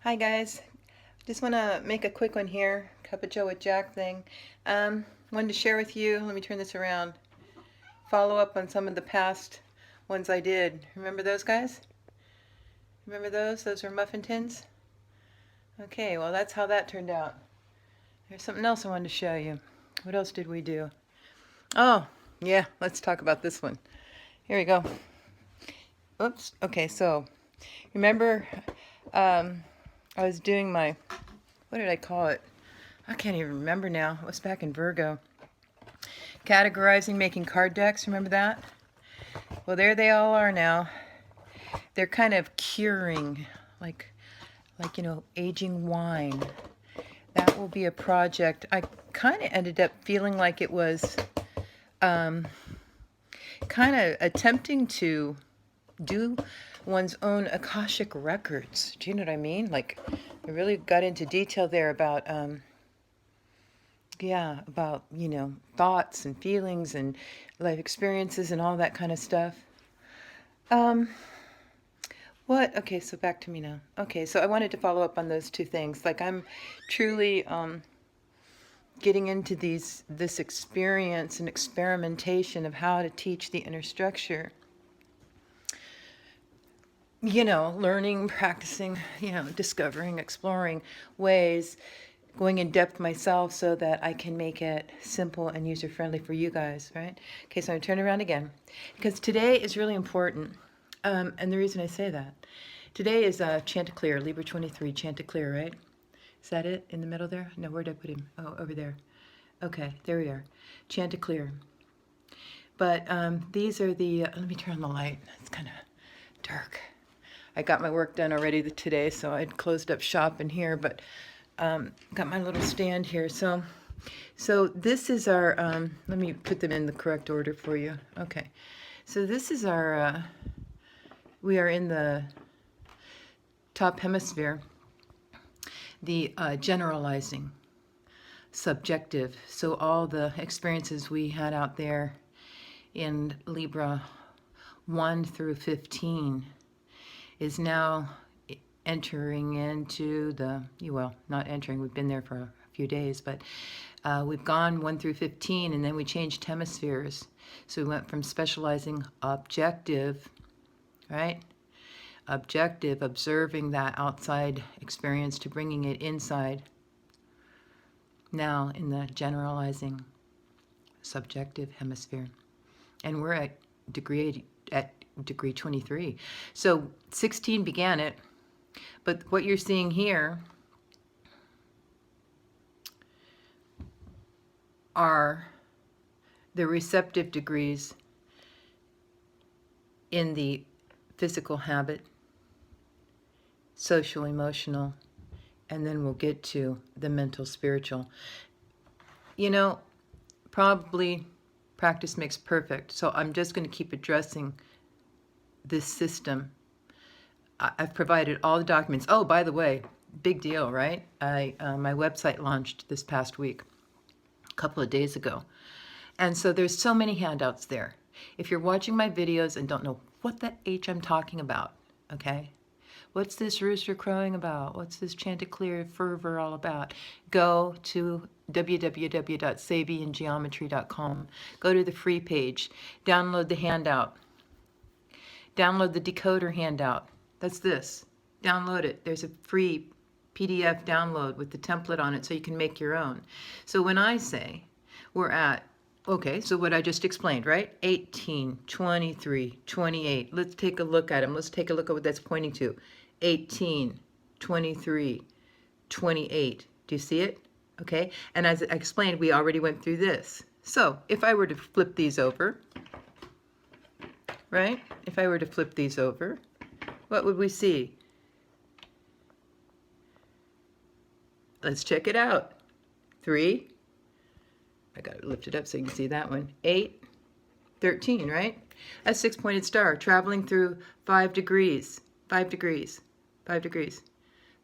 Hi guys, just want to make a quick one here, Cup of Joe with Jack thing. Wanted to share with you, let me turn this around, follow up on some of the past ones I did. Remember those guys? Remember those? Those were muffin tins? Okay, well that's how that turned out. There's something else I wanted to show you. What else did we do? Oh, yeah, let's talk about this one. Here we go. Oops, okay, so remember I was doing my, what did I call it? I can't even remember now. It was back in Virgo. Categorizing, making card decks. Remember that? Well, there they all are now. They're kind of curing, like aging wine. That will be a project. I kind of ended up feeling like it was kind of attempting to do one's own Akashic records. Do you know what I mean? Like, I really got into detail there about thoughts and feelings and life experiences and all that kind of stuff. Okay, so back to me now. Okay, so I wanted to follow up on those two things. Like, I'm truly getting into this experience and experimentation of how to teach the inner structure. Learning, practicing, discovering, exploring ways, going in depth myself so that I can make it simple and user-friendly for you guys, right? Okay, so I'm going to turn around again because today is really important. And the reason I say that, today is Chanticleer, Libra 23, Chanticleer, right? Is that it in the middle there? No, where did I put him? Oh, over there. Okay, there we are. Chanticleer. But these are the, let me turn on the light. It's kind of dark. I got my work done already today, so I'd closed up shop in here, but got my little stand here. So this is our, let me put them in the correct order for you. Okay, so this is our, we are in the top hemisphere, the generalizing, subjective. So all the experiences we had out there in Libra 1 through 15 is now entering into the, well, not entering, we've been there for a few days, but we've gone 1 through 15, and then we changed hemispheres. So we went from specializing objective, right? Objective, observing that outside experience, to bringing it inside. Now in the generalizing subjective hemisphere. And we're at degree 23. So 16 began it, but what you're seeing here are the receptive degrees in the physical habit, social, emotional, and then we'll get to the mental, spiritual. Probably practice makes perfect, so I'm just going to keep addressing this system. I've provided all the documents. Oh, by the way, big deal, right? My website launched this past week, a couple of days ago. And so there's so many handouts there. If you're watching my videos and don't know what the H I'm talking about, okay? What's this rooster crowing about? What's this Chanticleer fervor all about? Go to www.sabiangeometry.com. Go to the free page. Download the handout. Download the decoder handout. That's this. Download it. There's a free PDF download with the template on it so you can make your own. So when I say we're at, okay, so what I just explained, right? 18, 23, 28. Let's take a look at them. Let's take a look at what that's pointing to. 18, 23, 28. Do you see it? Okay, and as I explained, we already went through this. So if I were to flip these over, right? If I were to flip these over, what would we see? Let's check it out. 3, I got to lift it up so you can see that one. 8, 13, right? A 6-pointed star traveling through 5 degrees. 5 degrees. 5 degrees.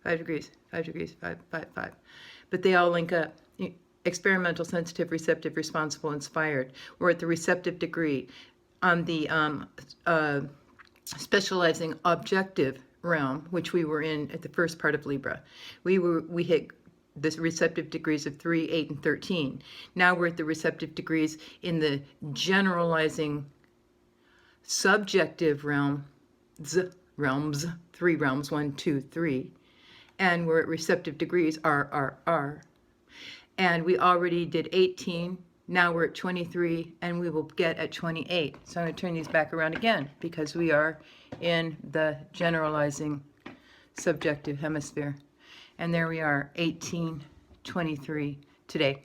5 degrees. 5 degrees. 5, 5, 5. But they all link up. Experimental, sensitive, receptive, responsible, inspired. We're at the receptive degree. On the specializing objective, realm, which we were in at the first part of Libra. We hit the receptive degrees of 3, 8, and 13. Now we're at the receptive degrees in the generalizing subjective realms, 3 realms, 1, 2, 3. And we're at receptive degrees, R. And we already did 18. Now we're at 23, and we will get at 28. So I'm going to turn these back around again because we are in the generalizing subjective hemisphere. And there we are, 18, 23 today,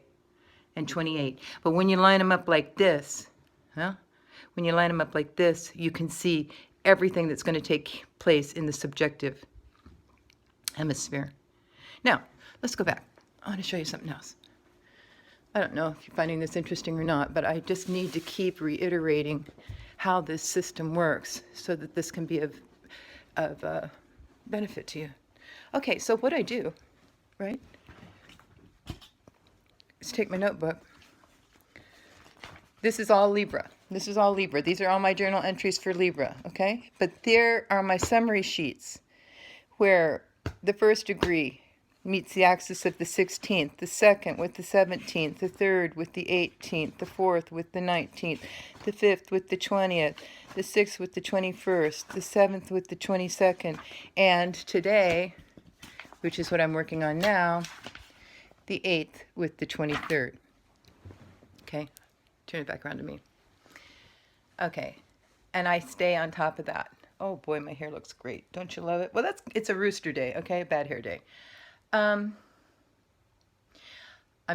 and 28. But when you line them up like this, when you line them up like this, you can see everything that's going to take place in the subjective hemisphere. Now, let's go back. I want to show you something else. I don't know if you're finding this interesting or not, but I just need to keep reiterating how this system works so that this can be of benefit to you. Okay, so what I do, right, is take my notebook. This is all Libra. This is all Libra. These are all my journal entries for Libra, okay? But there are my summary sheets where the first degree meets the axis of the 16th, the second with the 17th, the third with the 18th, the fourth with the 19th, the fifth with the 20th, the sixth with the 21st, the seventh with the 22nd, and today, which is what I'm working on now, the 8th with the 23rd. Okay, turn it back around to me. Okay, and I stay on top of that. Oh boy, my hair looks great. Don't you love it? Well, it's a rooster day, okay, a bad hair day. I'm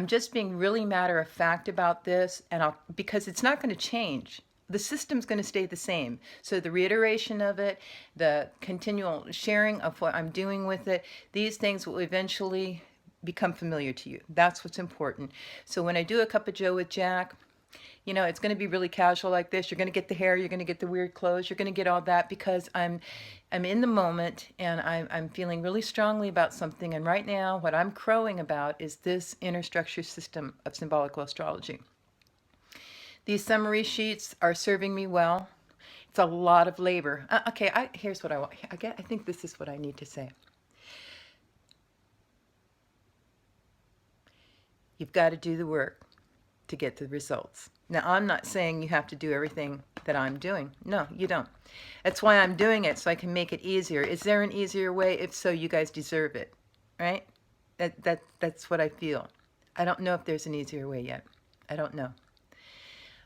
just being really matter of fact about this, and because it's not going to change. The system's going to stay the same. So the reiteration of it, the continual sharing of what I'm doing with it, these things will eventually become familiar to you. That's what's important. So when I do a cup of joe with Jack, you know, it's going to be really casual like this. You're going to get the hair, you're going to get the weird clothes, you're going to get all that because I'm in the moment and I'm feeling really strongly about something. And right now, what I'm crowing about is this inner structure system of symbolical astrology. These summary sheets are serving me well. It's a lot of labor. Okay, here's what I want. I think this is what I need to say. You've got to do the work to get the results. Now, I'm not saying you have to do everything that I'm doing. No, you don't. That's why I'm doing it, so I can make it easier. Is there an easier way? If so, you guys deserve it, right? That's what I feel. I don't know if there's an easier way yet. I don't know.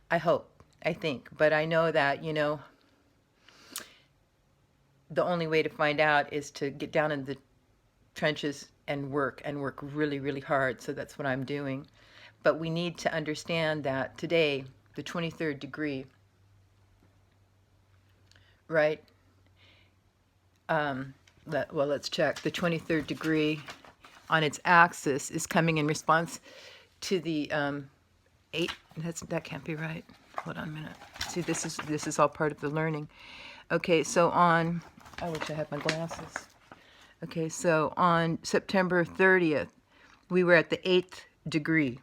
I hope, I think, but I know that, you know, the only way to find out is to get down in the trenches and work really, really hard. So that's what I'm doing. But we need to understand that today, the 23rd degree, right? Well, let's check. The 23rd degree on its axis is coming in response to the 8. That can't be right. Hold on a minute. See, this is all part of the learning. Okay, so on, I wish I had my glasses. Okay, so on September 30th, we were at the 8th degree.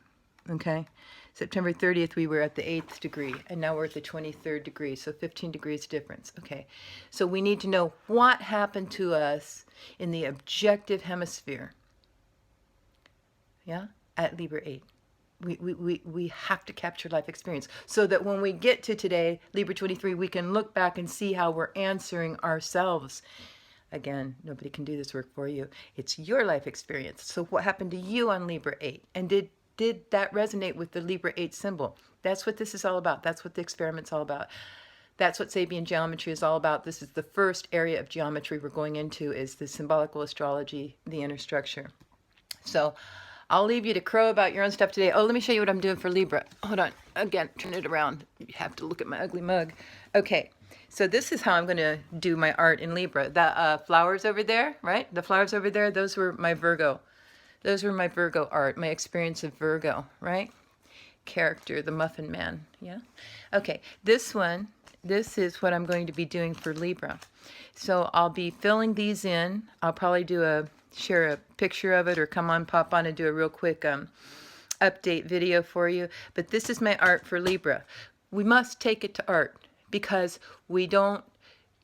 Okay, September 30th, we were at the 8th degree, and now we're at the 23rd degree, so 15 degrees difference. Okay, so we need to know what happened to us in the objective hemisphere, yeah, at Libra 8. We have to capture life experience so that when we get to today, Libra 23, we can look back and see how we're answering ourselves. Again, nobody can do this work for you. It's your life experience. So what happened to you on Libra 8? And did that resonate with the Libra 8 symbol? That's what this is all about. That's what the experiment's all about. That's what Sabian geometry is all about. This is the first area of geometry we're going into, is the symbolical astrology, the inner structure. So I'll leave you to crow about your own stuff today. Oh, let me show you what I'm doing for Libra. Hold on. Again, turn it around. You have to look at my ugly mug. Okay, so this is how I'm going to do my art in Libra. The flowers over there, right? The flowers over there, those were my Virgo. Those were my Virgo art, my experience of Virgo, right? Character, the Muffin Man, yeah? Okay, this is what I'm going to be doing for Libra. So I'll be filling these in. I'll probably share a picture of it or pop on and do a real quick update video for you. But this is my art for Libra. We must take it to art because we don't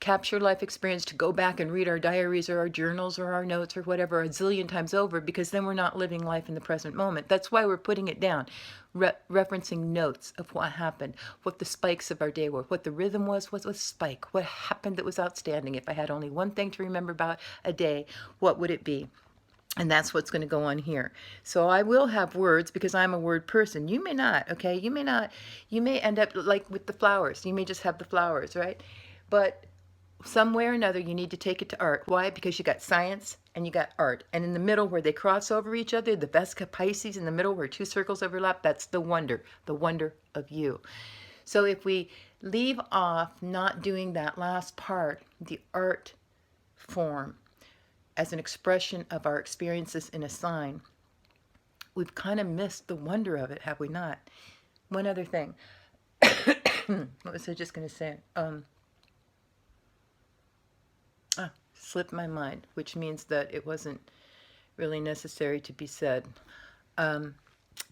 capture life experience, to go back and read our diaries or our journals or our notes or whatever a zillion times over, because then we're not living life in the present moment. That's why we're putting it down, referencing notes of what happened, what the spikes of our day were, what the rhythm was spike, what happened that was outstanding. If I had only one thing to remember about a day, what would it be? And that's what's going to go on here. So I will have words because I'm a word person. You may not, okay? You may not. You may end up like with the flowers. You may just have the flowers, right? But some way or another, you need to take it to art. Why? Because you got science and you got art. And in the middle where they cross over each other, the Vesica Pisces in the middle where two circles overlap, that's the wonder of you. So if we leave off not doing that last part, the art form, as an expression of our experiences in a sign, we've kind of missed the wonder of it, have we not? One other thing. What was I just going to say? Slipped my mind, which means that it wasn't really necessary to be said.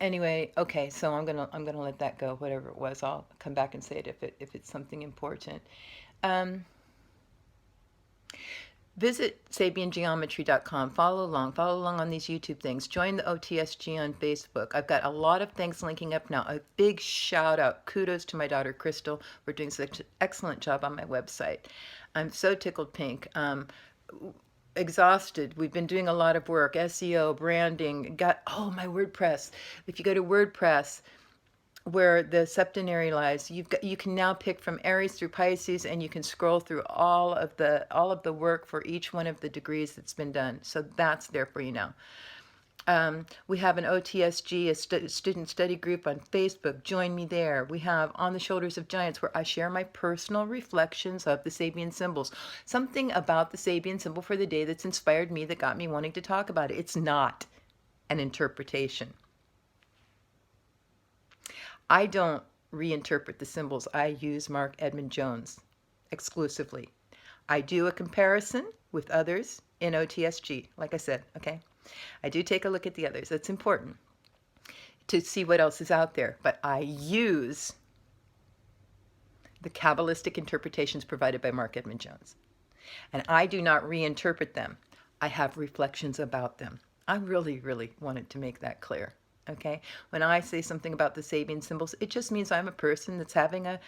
Anyway, okay, so I'm gonna let that go. Whatever it was, I'll come back and say it if it's something important. Visit SabianGeometry.com. Follow along on these YouTube things. Join the OTSG on Facebook. I've got a lot of things linking up now. A big shout out, kudos to my daughter Crystal for doing such an excellent job on my website. I'm so tickled pink. Exhausted. We've been doing a lot of work, SEO, branding. My WordPress. If you go to WordPress, where the septenary lies, you can now pick from Aries through Pisces, and you can scroll through all of the work for each one of the degrees that's been done. So that's there for you now. We have an OTSG, a student study group on Facebook. Join me there. We have On the Shoulders of Giants, where I share my personal reflections of the Sabian symbols. Something about the Sabian symbol for the day that's inspired me, that got me wanting to talk about it. It's not an interpretation. I don't reinterpret the symbols. I use Mark Edmund Jones exclusively. I do a comparison with others in OTSG, like I said, okay? I do take a look at the others. That's important to see what else is out there. But I use the Kabbalistic interpretations provided by Mark Edmund Jones. And I do not reinterpret them. I have reflections about them. I really, really wanted to make that clear. Okay, when I say something about the Sabian symbols, it just means I'm a person that's having an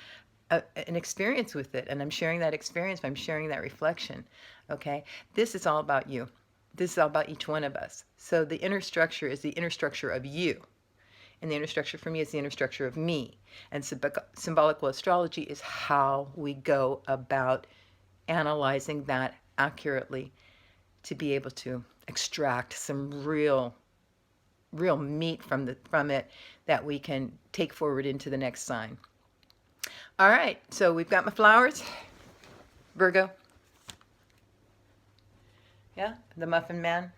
experience with it, and I'm sharing that experience. I'm sharing that reflection. Okay, this is all about you. This is all about each one of us. So the inner structure is the inner structure of you, and the inner structure for me is the inner structure of me. And symbolical astrology is how we go about analyzing that accurately to be able to extract some real meat from it that we can take forward into the next sign. All right, so we've got my flowers. Virgo. Yeah, the Muffin Man.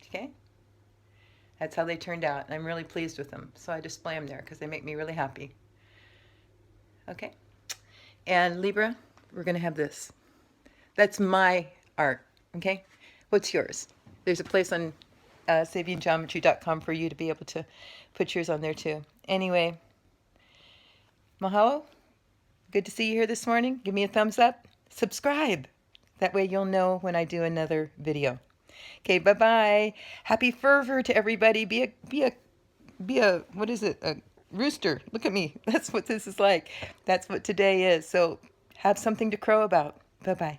Okay. That's how they turned out, and I'm really pleased with them. So I display them there because they make me really happy. Okay. And Libra, we're going to have this. That's my art, okay? What's yours? There's a place on SabianGeometry.com for you to be able to put yours on there too. Anyway, mahalo. Good to see you here this morning. Give me a thumbs up. Subscribe. That way you'll know when I do another video. Okay, bye-bye. Happy fervor to everybody. Be a what is it? A rooster. Look at me. That's what this is like. That's what today is. So have something to crow about. Bye-bye.